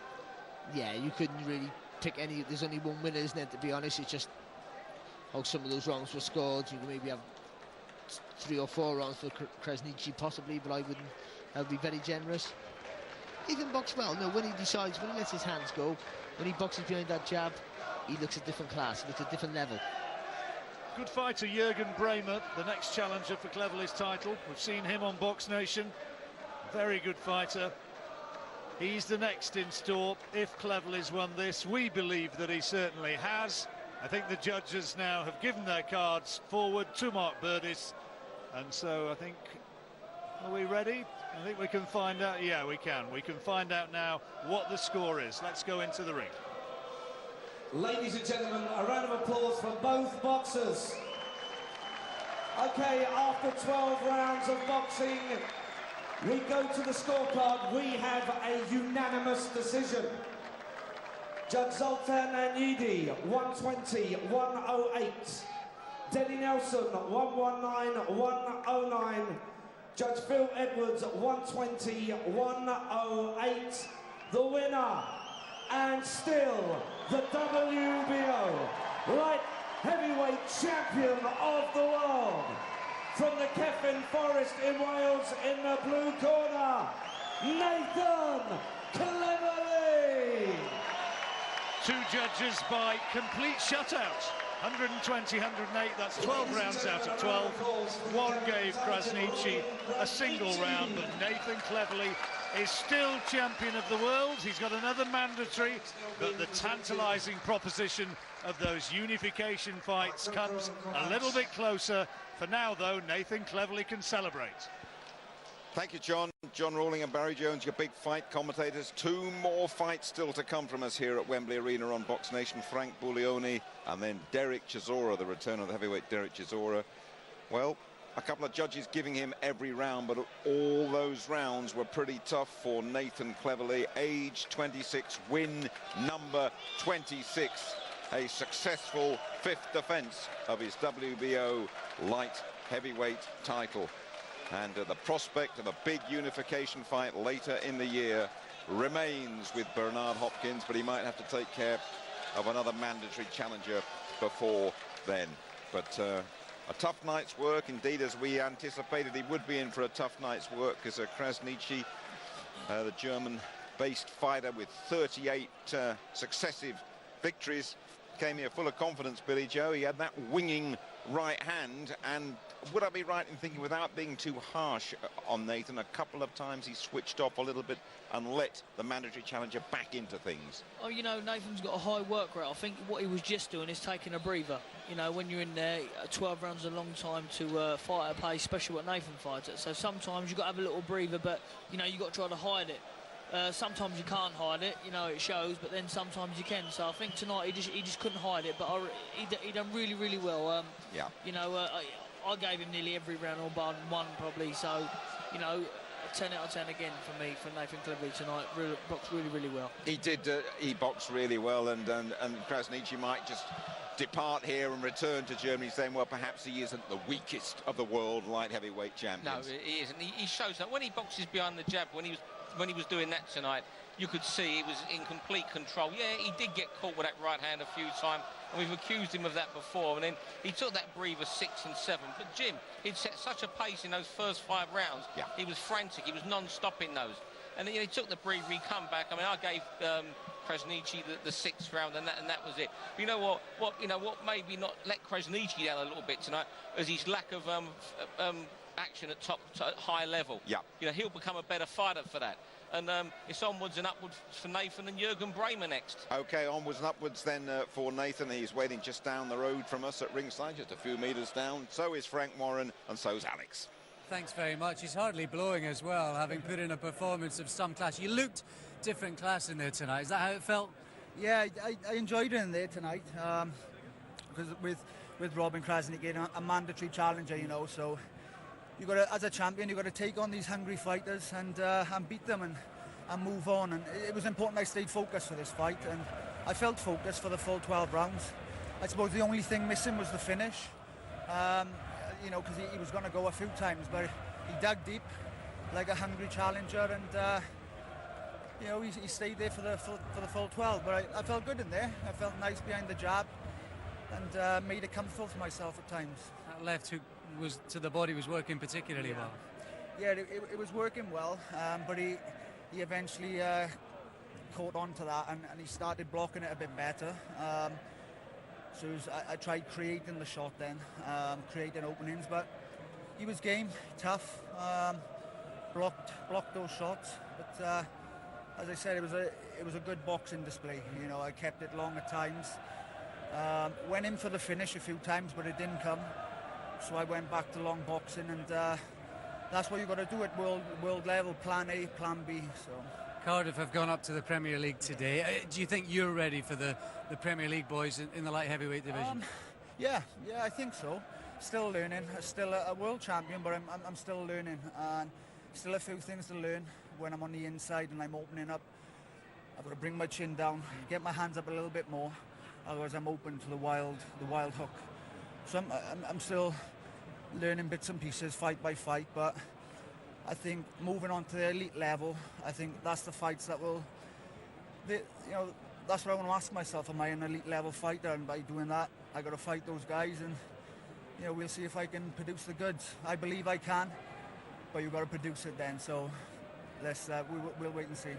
Yeah, you couldn't really pick any. There's only one winner, isn't it, to be honest? It's just how some of those rounds were scored. You can maybe have 3 or 4 rounds for Krasniqi possibly, but I wouldn't. That would be very generous. He can box well. No, when he decides, when he lets his hands go, when he boxes behind that jab, he looks a different class. He looks a different level. Good fighter Jürgen Bremer, the next challenger for Cleverly's title. We've seen him on Box Nation. Very good fighter. He's the next in store if Cleverly's won this. We believe that he certainly has. I think the judges now have given their cards forward to Mark Burdis, and so I think, are we ready? I think we can find out. Yeah, we can. We can find out now what the score is. Let's go into the ring. Ladies and gentlemen, a round of applause for both boxers. Okay, after 12 rounds of boxing, we go to the scorecard. We have a unanimous decision. Judge Zoltan Anyidi, 120-108. Denny Nelson, 119-109. Judge Phil Edwards, 120-108. The winner, and still the WBO light heavyweight champion of the world, from the Cefn Forest in Wales, in the blue corner, Nathan Cleverly. 2 judges by complete shutout. 120, 108, that's 12 rounds out of 12. 1 gave Krasniqi a single round, but Nathan Cleverly is still champion of the world. He's got another mandatory, but the tantalising proposition of those unification fights comes a little bit closer. For now, though, Nathan Cleverly can celebrate. Thank you, John. John Rawling and Barry Jones, your big fight commentators. 2 more fights still to come from us here at Wembley Arena on Box Nation. Frank Buglioni and then Derek Chisora, the return of the heavyweight Derek Chisora. Well, a couple of judges giving him every round, but all those rounds were pretty tough for Nathan Cleverly. Age 26, win number 26. A successful 5th defense of his WBO light heavyweight title. And the prospect of a big unification fight later in the year remains with Bernard Hopkins, but he might have to take care of another mandatory challenger before then. But a tough night's work, indeed, as we anticipated he would be in for a tough night's work, as Krasniqi, the German-based fighter with 38 successive victories, came here full of confidence, Billy Joe. He had that winging right hand, and would I be right in thinking, without being too harsh on Nathan, a couple of times he switched off a little bit and let the mandatory challenger back into things? Oh, you know, Nathan's got a high work rate. I think what he was just doing is taking a breather. You know, when you're in there, 12 rounds is a long time to fight at a pace, especially what Nathan fights at. So sometimes you've got to have a little breather, but, you know, you've got to try to hide it. Sometimes you can't hide it, you know, it shows, but then sometimes you can. So I think tonight he just couldn't hide it, but he done really, really well. Yeah. You know, I gave him nearly every round, or bar 1 probably. So, you know, 10 out of 10 again for me, for Nathan Cleverly tonight. Boxed really, really well. He did. He boxed really well, and Krasniqi might just depart here and return to Germany, saying, well, perhaps he isn't the weakest of the world light heavyweight champions. No, he isn't. He shows that when he boxes behind the jab, when he was doing that tonight, you could see he was in complete control. Yeah, he did get caught with that right hand a few times, and we've accused him of that before, and then he took that breather 6 and 7. But Jim, he'd set such a pace in those first 5 rounds. Yeah. He was frantic, he was non-stop in those. And then, you know, he took the breather, he come back. I mean, I gave Krasniqi the 6th round, and that was it. But you know what maybe not let Krasniqi down a little bit tonight is his lack of action at high level. Yeah. You know, he'll become a better fighter for that. And it's onwards and upwards for Nathan and Jürgen Bremer next. Okay, onwards and upwards then for Nathan. He's waiting just down the road from us at ringside, just a few metres down. So is Frank Warren, and so's Alex. Thanks very much. He's hardly blowing as well, having put in a performance of some class. You looked different class in there tonight. Is that how it felt? Yeah, I enjoyed it in there tonight. Because with Robin Krasniqi, a mandatory challenger, you know, so you got to, as a champion, you got to take on these hungry fighters and beat them and move on. And it was important I stayed focused for this fight, and I felt focused for the full 12 rounds. I suppose the only thing missing was the finish. You know, because he was going to go a few times, but he dug deep like a hungry challenger, and you know, he stayed there for the full 12. But I felt good in there. I felt nice behind the jab, and made it comfortable for myself at times. That left hook was to the body was working particularly well. Yeah, it was working well, but he eventually caught on to that, and he started blocking it a bit better. So I tried creating the shot then, creating openings, but he was game, tough, blocked those shots. But as I said, it was a good boxing display. You know, I kept it long at times. Went in for the finish a few times, but it didn't come. So I went back to long boxing, and that's what you got to do at world level. Plan A, Plan B. So. Cardiff have gone up to the Premier League today. Do you think you're ready for the Premier League boys in the light heavyweight division? Yeah, I think so. Still learning. Still a world champion, but I'm still learning, and still a few things to learn when I'm on the inside and I'm opening up. I've got to bring my chin down, get my hands up a little bit more, otherwise I'm open to the wild hook. So I'm still learning bits and pieces, fight by fight, but I think moving on to the elite level, I think that's the fights that will, you know, that's what I want to ask myself. Am I an elite level fighter? And by doing that, I got to fight those guys, and you know, we'll see if I can produce the goods. I believe I can, but you've got to produce it then. So we'll wait and see.